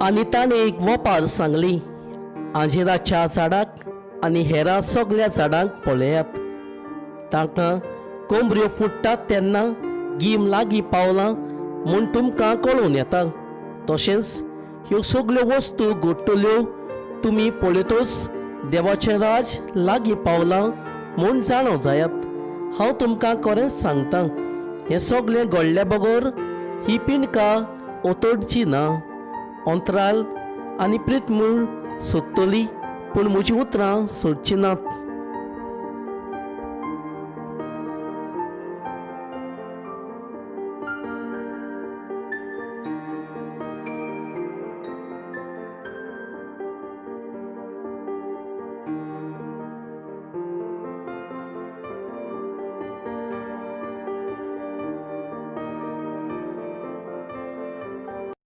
आनी ताणें एक वपार सांगली, आंजिराच्या झाडाक आनी हेरा सगळ्या झाडांक पळयात. तांकां कोंबऱ्यो फुट्टात तेन्ना गीम लागीं पावलां म्हूण तुमकां कळून येता. तशेंच ह्यो सगळ्यो वस्तू घडटल्यो तुमी पळयतच देवाचें राज लागीं पावलां म्हूण जाणो जायात. हांव तुमकां खरेंच सांगतां, हें सगळें घडले बगर ही पिणकां ओतोडची ना. अंतराल आनी प्रितमूळ सोदतली पूण म्हजीं उतरां सोडची नात.